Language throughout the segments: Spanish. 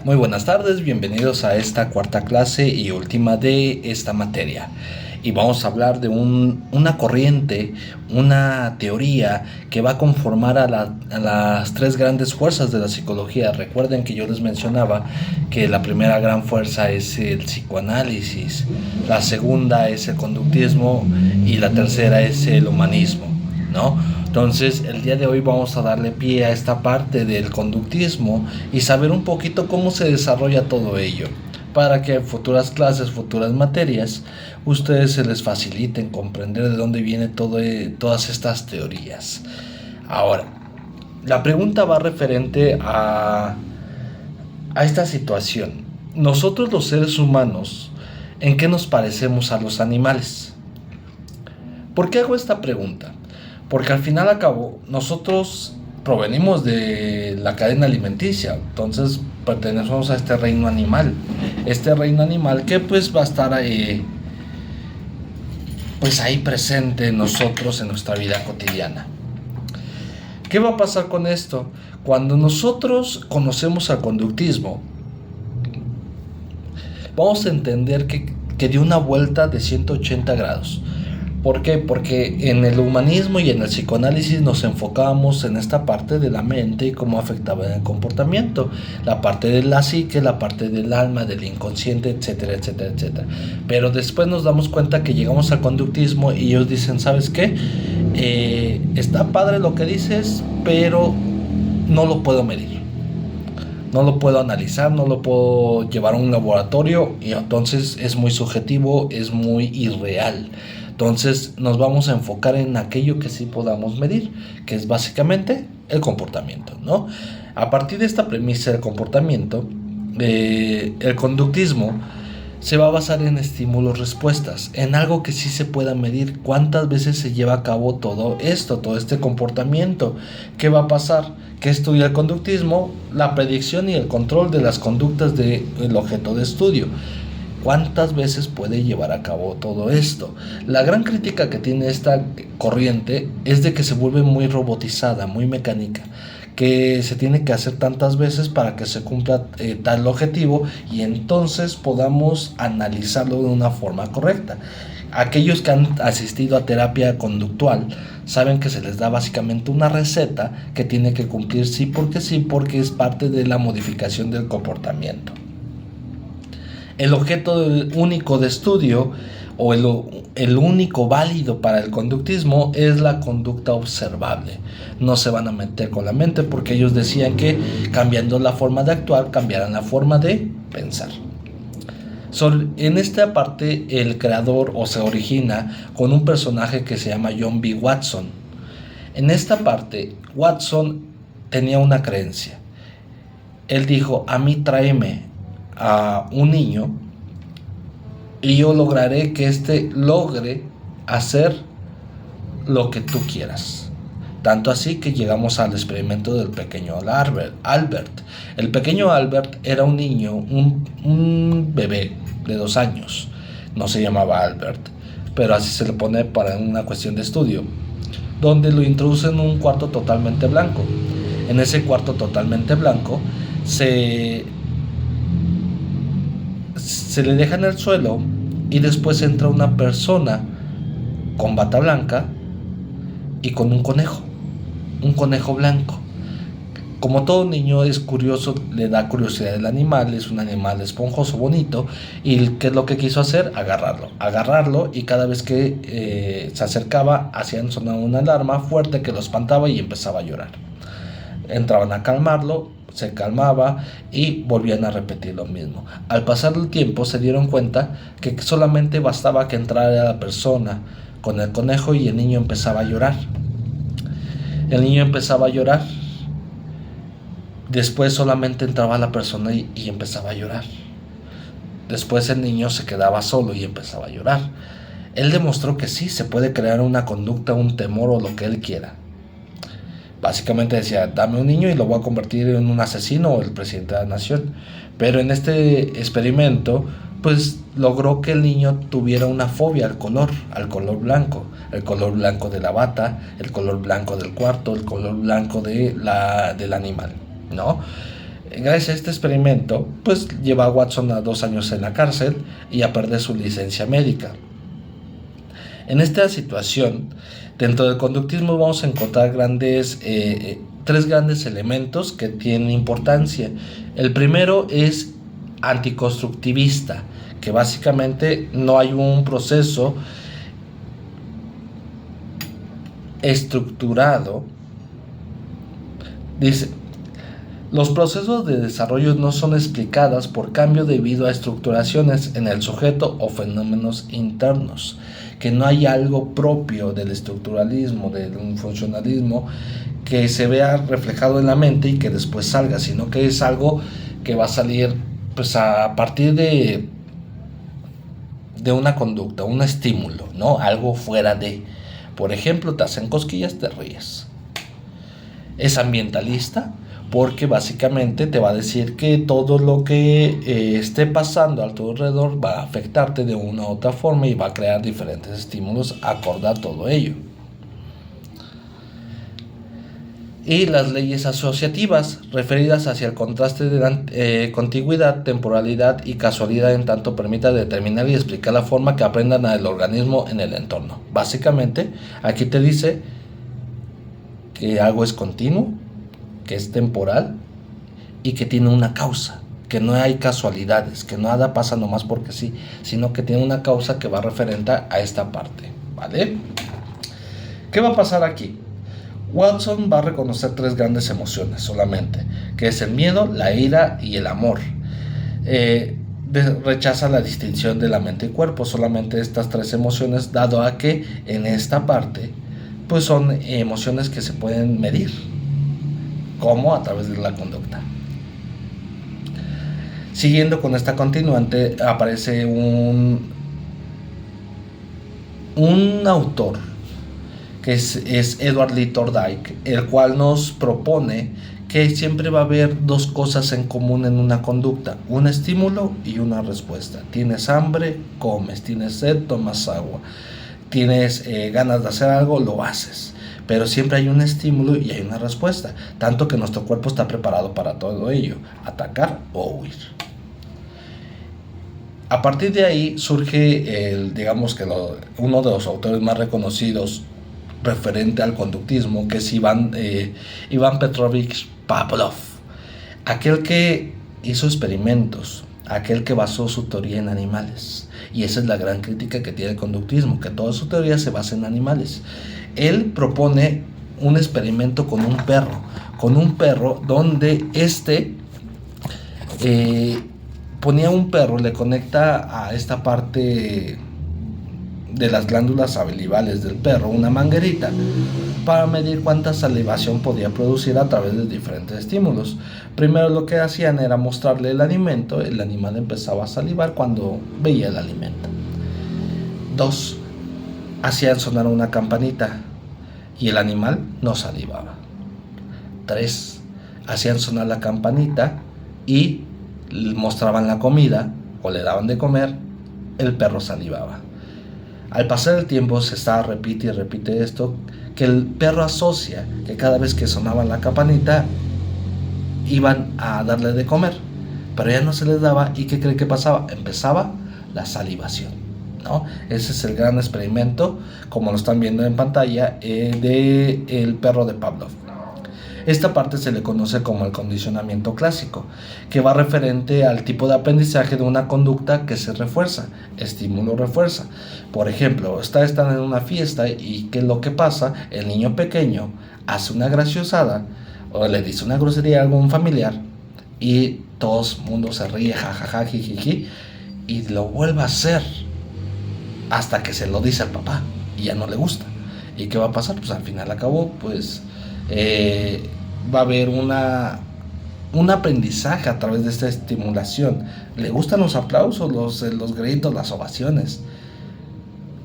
Muy buenas tardes, bienvenidos a esta cuarta clase y última de esta materia. Y vamos a hablar de una corriente, una teoría que va a conformar a las tres grandes fuerzas de la psicología. Recuerden que yo les mencionaba que la primera gran fuerza es el psicoanálisis, la segunda es el conductismo y la tercera es el humanismo, ¿no? Entonces, el día de hoy vamos a darle pie a esta parte del conductismo y saber un poquito cómo se desarrolla todo ello, para que en futuras clases, futuras materias, ustedes se les faciliten comprender de dónde viene todas estas teorías. Ahora, la pregunta va referente a esta situación. Nosotros los seres humanos, ¿en qué nos parecemos a los animales? ¿Por qué hago esta pregunta? Porque al final a cabo nosotros provenimos de la cadena alimenticia, entonces pertenecemos a este reino animal. Este reino animal que pues va a estar pues ahí presente en nosotros en nuestra vida cotidiana. ¿Qué va a pasar con esto? Cuando nosotros conocemos al conductismo, vamos a entender que dio una vuelta de 180 grados. ¿Por qué? Porque en el humanismo y en el psicoanálisis nos enfocábamos en esta parte de la mente y cómo afectaba en el comportamiento, la parte de la psique, la parte del alma, del inconsciente, etcétera, etcétera, etcétera. Pero después nos damos cuenta que llegamos al conductismo y ellos dicen, ¿sabes qué? Está padre lo que dices, pero no lo puedo medir. No lo puedo analizar, no lo puedo llevar a un laboratorio y entonces es muy subjetivo, es muy irreal. Entonces nos vamos a enfocar en aquello que sí podamos medir, que es básicamente el comportamiento, ¿no? A partir de esta premisa del comportamiento, el conductismo se va a basar en estímulos-respuestas, en algo que sí se pueda medir. ¿Cuántas veces se lleva a cabo todo esto, todo este comportamiento? ¿Qué va a pasar? ¿Qué estudia el conductismo? La predicción y el control de las conductas del objeto de estudio. ¿Cuántas veces puede llevar a cabo todo esto? La gran crítica que tiene esta corriente es de que se vuelve muy robotizada, muy mecánica, que se tiene que hacer tantas veces para que se cumpla tal objetivo y entonces podamos analizarlo de una forma correcta. Aquellos que han asistido a terapia conductual saben que se les da básicamente una receta que tiene que cumplir sí, porque es parte de la modificación del comportamiento. El objeto único de estudio o el único válido para el conductismo es la conducta observable. No se van a meter con la mente porque ellos decían que cambiando la forma de actuar cambiarán la forma de pensar. En esta parte el creador se origina con un personaje que se llama John B. Watson. En esta parte Watson tenía una creencia. Él dijo, a mí tráeme a un niño y yo lograré que éste logre hacer lo que tú quieras. Tanto así que llegamos al experimento del pequeño Albert. El pequeño Albert era un niño, un bebé de 2 años. No se llamaba Albert, pero así se le pone para una cuestión de estudio, donde lo introducen en un cuarto totalmente blanco. En ese cuarto totalmente blanco se le deja en el suelo y después entra una persona con bata blanca y con un conejo blanco. Como todo niño es curioso, le da curiosidad el animal, es un animal esponjoso, bonito, y ¿qué es lo que quiso hacer? Agarrarlo y cada vez que se acercaba hacían sonar una alarma fuerte que lo espantaba y empezaba a llorar. Entraban a calmarlo, se calmaba y volvían a repetir lo mismo. Al pasar el tiempo se dieron cuenta que solamente bastaba que entrara la persona con el conejo y el niño empezaba a llorar. El niño empezaba a llorar. Después solamente entraba la persona y empezaba a llorar. Después el niño se quedaba solo y empezaba a llorar. Él demostró que sí, se puede crear una conducta, un temor o lo que él quiera. Básicamente decía, dame un niño y lo voy a convertir en un asesino o el presidente de la nación. Pero en este experimento, pues logró que el niño tuviera una fobia al color blanco. El color blanco de la bata, el color blanco del cuarto, el color blanco del animal, ¿no? Gracias a este experimento, pues lleva a Watson a 2 años en la cárcel y a perder su licencia médica. En esta situación, dentro del conductismo vamos a encontrar tres grandes elementos que tienen importancia. El primero es anticonstructivista, que básicamente no hay un proceso estructurado. Dice, los procesos de desarrollo no son explicados por cambio debido a estructuraciones en el sujeto o fenómenos internos, que no hay algo propio del estructuralismo, del funcionalismo, que se vea reflejado en la mente y que después salga, sino que es algo que va a salir pues a partir de una conducta, un estímulo, ¿no? Algo fuera de. Por ejemplo, te hacen cosquillas, te ríes. Es ambientalista porque básicamente te va a decir que todo lo que esté pasando a tu alrededor va a afectarte de una u otra forma y va a crear diferentes estímulos acorde a todo ello. Y las leyes asociativas, referidas hacia el contraste de la contigüidad, temporalidad y casualidad, en tanto permita determinar y explicar la forma que aprendan al organismo en el entorno. Básicamente, aquí te dice que algo es continuo, que es temporal y que tiene una causa, que no hay casualidades, que nada pasa nomás porque sí, sino que tiene una causa que va referente a esta parte, ¿vale? ¿Qué va a pasar aquí? Watson va a reconocer 3 grandes emociones solamente, que es el miedo, la ira y el amor. Rechaza la distinción de la mente y cuerpo, solamente estas 3 emociones, dado a que en esta parte pues son emociones que se pueden medir, como a través de la conducta. Siguiendo con esta continuante, aparece un autor que es Edward Lee Thorndike, el cual nos propone que siempre va a haber 2 cosas en común en una conducta: un estímulo y una respuesta. Tienes hambre, comes; tienes sed, tomas agua; tienes ganas de hacer algo, lo haces. Pero siempre hay un estímulo y hay una respuesta, tanto que nuestro cuerpo está preparado para todo ello: atacar o huir. A partir de ahí surge uno de los autores más reconocidos referente al conductismo, que es Ivan Petrovich Pavlov, aquel que hizo experimentos, aquel que basó su teoría en animales. Y esa es la gran crítica que tiene el conductismo, que toda su teoría se basa en animales. Él propone un experimento con un perro donde ponía un perro, le conecta a esta parte de las glándulas salivales del perro una manguerita para medir cuánta salivación podía producir a través de diferentes estímulos. Primero lo que hacían era mostrarle el alimento, el animal empezaba a salivar cuando veía el alimento. 2, hacían sonar una campanita y el animal no salivaba. 3, hacían sonar la campanita y mostraban la comida o le daban de comer, el perro salivaba. Al pasar el tiempo se está repite y repite esto, que el perro asocia que cada vez que sonaba la campanita iban a darle de comer, pero ya no se les daba. ¿Y qué cree que pasaba? Empezaba la salivación, ¿no? Ese es el gran experimento, como lo están viendo en pantalla, de el perro de Pavlov. Esta parte se le conoce como el condicionamiento clásico, que va referente al tipo de aprendizaje de una conducta que se refuerza, estímulo refuerza. Por ejemplo, están en una fiesta y ¿qué es lo que pasa? El niño pequeño hace una graciosada o le dice una grosería a algún familiar y todo el mundo se ríe, jajaja, jijiji, y lo vuelve a hacer hasta que se lo dice al papá y ya no le gusta. ¿Y qué va a pasar? Pues al final acabó, pues va a haber un aprendizaje a través de esta estimulación. Le gustan los aplausos, los gritos, las ovaciones,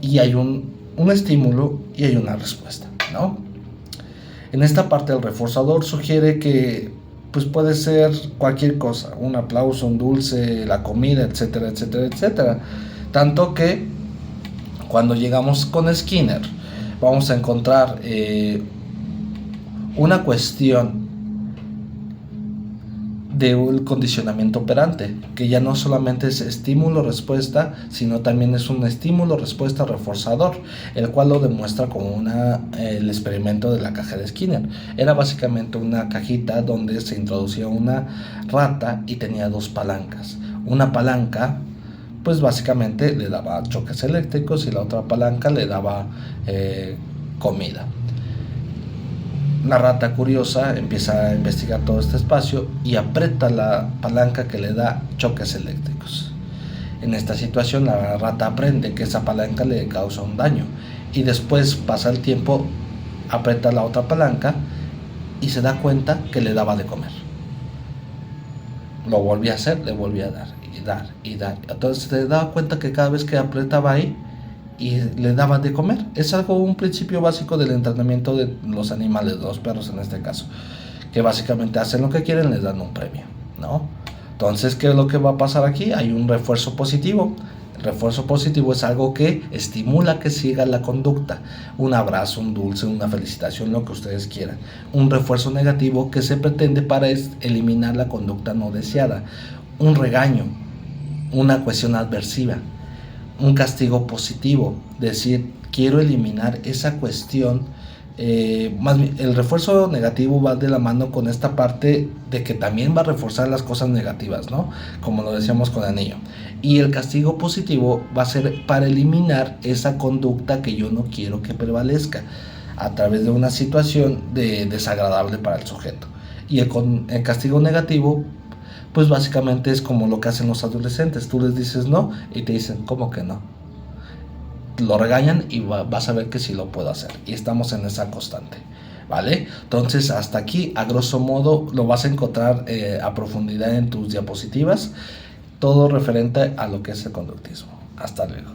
y hay un estímulo y hay una respuesta, ¿no? En esta parte el reforzador sugiere que pues puede ser cualquier cosa: un aplauso, un dulce, la comida, etcétera, etcétera, etcétera. Tanto que cuando llegamos con Skinner vamos a encontrar una cuestión del condicionamiento operante, que ya no solamente es estímulo-respuesta, sino también es un estímulo-respuesta reforzador, el cual lo demuestra como el experimento de la caja de Skinner. Era básicamente una cajita donde se introducía una rata y tenía dos palancas. Una palanca, pues básicamente le daba choques eléctricos y la otra palanca le daba comida. La rata curiosa empieza a investigar todo este espacio y aprieta la palanca que le da choques eléctricos. En esta situación la rata aprende que esa palanca le causa un daño y después pasa el tiempo, aprieta la otra palanca y se da cuenta que le daba de comer. Lo volví a hacer, le volví a dar y dar y dar. Entonces se daba cuenta que cada vez que apretaba ahí y le daban de comer. Es un principio básico del entrenamiento de los animales, de los perros en este caso, que básicamente hacen lo que quieren, les dan un premio, ¿no? Entonces, ¿qué es lo que va a pasar aquí? Hay un refuerzo positivo. El refuerzo positivo es algo que estimula que siga la conducta. Un abrazo, un dulce, una felicitación, lo que ustedes quieran. Un refuerzo negativo que se pretende para eliminar la conducta no deseada. Un regaño, una cuestión adversiva. Un castigo positivo, decir, quiero eliminar esa cuestión. Más bien, el refuerzo negativo va de la mano con esta parte de que también va a reforzar las cosas negativas, ¿no? Como lo decíamos con el niño. Y el castigo positivo va a ser para eliminar esa conducta que yo no quiero que prevalezca a través de una situación desagradable para el sujeto. Y el castigo negativo, pues básicamente es como lo que hacen los adolescentes. Tú les dices no y te dicen, ¿cómo que no? Lo regañan y vas a ver que sí lo puedo hacer. Y estamos en esa constante, ¿vale? Entonces hasta aquí, a grosso modo, lo vas a encontrar a profundidad en tus diapositivas. Todo referente a lo que es el conductismo. Hasta luego.